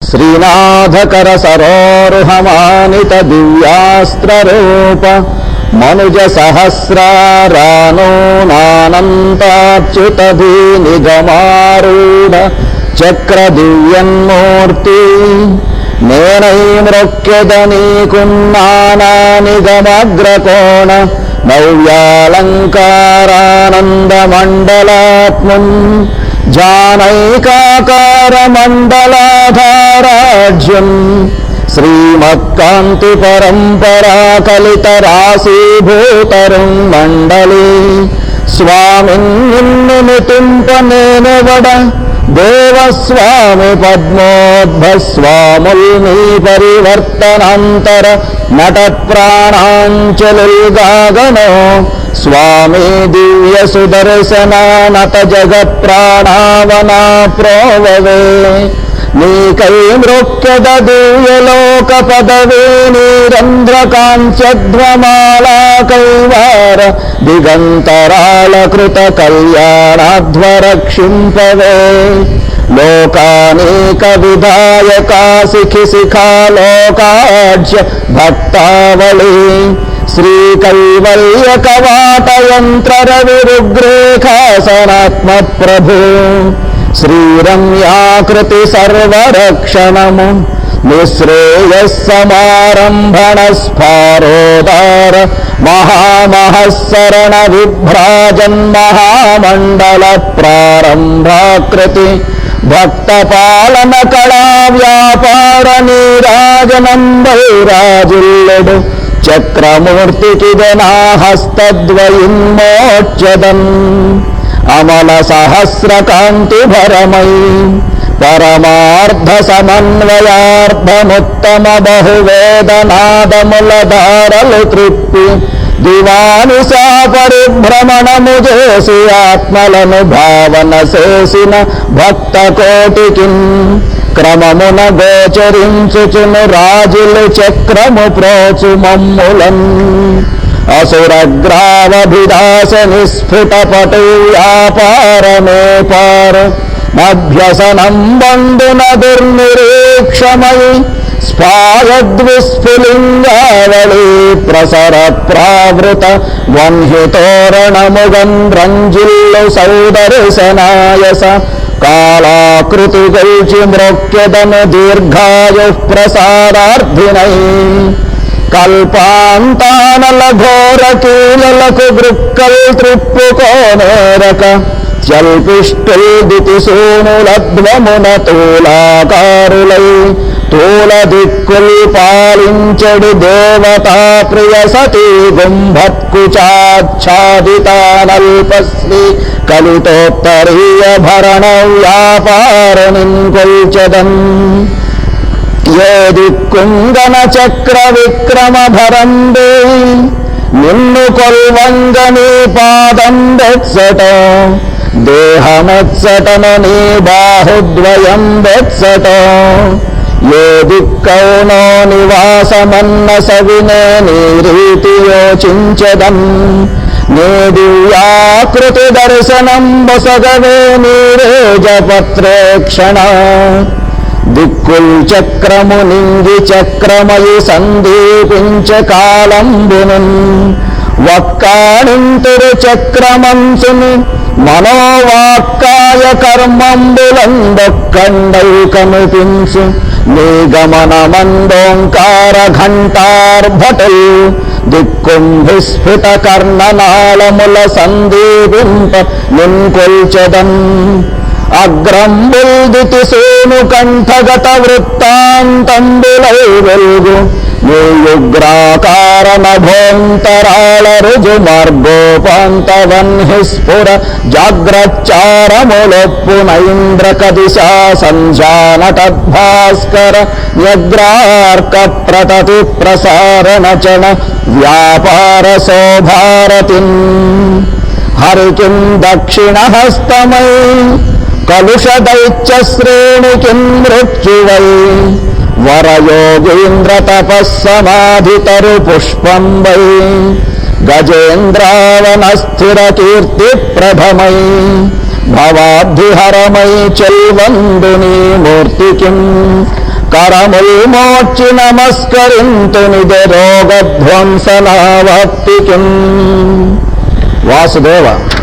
శ్రీనాథకర సరోరుహమానిత దివ్యాస్త్రరూప మనుజ సహస్రారానోనానంతాచ్యుతధీ నిగమారూఢ చక్ర దివ్యన్మూర్తి నేనై మృక్యద నీకున్నానా నిగమగ్రకోణ నవ్యాలంకారానందమండలాత్మన్ జానైకాకారమండలాధారాజ్యం శ్రీమత్కాంతి పరంపరా కలిత రాశీభూతరుం మండలే స్వామిన్ నిన్ను నితింపనేనెవడ దేవస్వామి పద్మోద్భస్వాముల్ నీ పరివర్తనాంతర నటప్రాణాంచలుల్గాగనో స్వామి దివ్య సుదర్శన నత జగత్ప్రాణావనా ప్రోవవే నీకై మృక్యద దివ్యలోక పదవే నీరంధ్రకాంచధ్వమాలా కైవార దిగంతరాళ కృత కళ్యాణాధ్వరక్షింపవే లోకానేక విధాయకా శిఖి శిఖాలోకాఢ్య భక్తావళి శ్రీకైవల్య కవాటయంత్ర రవిరుగ్రేఖాసనాత్మ ప్రభు శ్రీరమ్యాకృతి సర్వరక్షణము నిశ్రేయస్సమారంభణ స్ఫారోదార మహామహశరణ విభ్రాజన్ మహామండల ప్రారంభాకృతి భక్త పాలన కళా వ్యాపార నీరాజనం వైరాజిల్లెడు చక్రమూర్తికిదనా హస్తద్వయిన్మోచ్చదన్ అమల సహస్రకాంతి భరమై పరమార్థ సమన్వయార్థముత్తమ బహువేదనాదముల ధారలు త్రిప్పి దివానిశా పరిభ్రమణము చేసి ఆత్మలను భావన చేసిన భక్త కోటికిన్ క్రమమున గోచరించుచును రాజులు చక్రము ప్రోచు మమ్ములన్ అసురగ్రావభిదాస నిస్ఫుట పటు వ్యాపారమే పారు మభ్యసనం బండున దుర్నిరీక్షమై స్ఫాయద్విస్ఫులింగావళి ప్రసర ప్రావృత వన్హితోరణముగన్ రంజిల్లు సౌదర్శనాయస కాళాకృతి గల్చి మృక్యదను దీర్ఘాయు ప్రసారార్థినై కల్పాంతానల ఘోర కీలలకు వృక్కల్ త్రిప్పుకోనేరక జల్పిష్టుల్ దితిసూనులధ్వమున తూలాకారులై తూల దిక్కుల్ పాలించడి దేవతా ప్రియ సతీ గుంభత్కుచాచ్ఛాదితానల్పశ్రీ కలితోత్తరీయ భరణ వ్యాపారనిన్ కొల్చదన్ ఏ దిక్కుంగన చక్ర విక్రమ భరంబే నిన్ను కొల్వంగని పాదం బెత్సట దేహమెత్సటను నీ బాహుద్వయం బెత్సట ఏ దిక్కౌనో నివాసమన్న సవినే నీ రీతి యోచించదం నీ దివ్యాకృతి దర్శనం బసగవే నీరేజపత్రేక్షణ దిక్కుల్ చక్రము నింగి చక్రమయి సందీపించ కాలంబునున్ వక్కాణింతురు చక్రమంచును మనోవాక్కాయ కర్మంబులందొక్కండై కనిపించు నీ గమనమందోంకార ఘంటార్భటుల్ దిక్కుంభిస్ఫుట కర్ణనాళముల సందీపింప నిన్కొల్చదన్ అగ్రంబుల్ దితిసూను కంఠగత వృత్తాంతంబులై వెల్గు నీ యుగ్రాకార నభోంతరాళ రుజు మార్గోపాంతవన్హి స్ఫుర జాగ్రచ్చారములొప్పు నైంద్రక దిశా సంధ్యానటద్భాస్కర న్యగ్రార్క ప్రతతి ప్రసారణ చణ వ్యాపార శోభారతిన్ హరికిం దక్షిణహస్తమై కలుష దైత్య శ్రేణికిం మృత్యువై వరయోగీంద్ర తపస్సమాధితరు పుష్పం వై గజేంద్రావన స్థిర కీర్తి ప్రభమై భవాబ్ధిహరమై చెల్వందుని మూర్తికిం కరముల్ మోర్చి నమస్కరింతు నిజ రోగధ్వంసనా భక్తికిం. వాసుదేవ.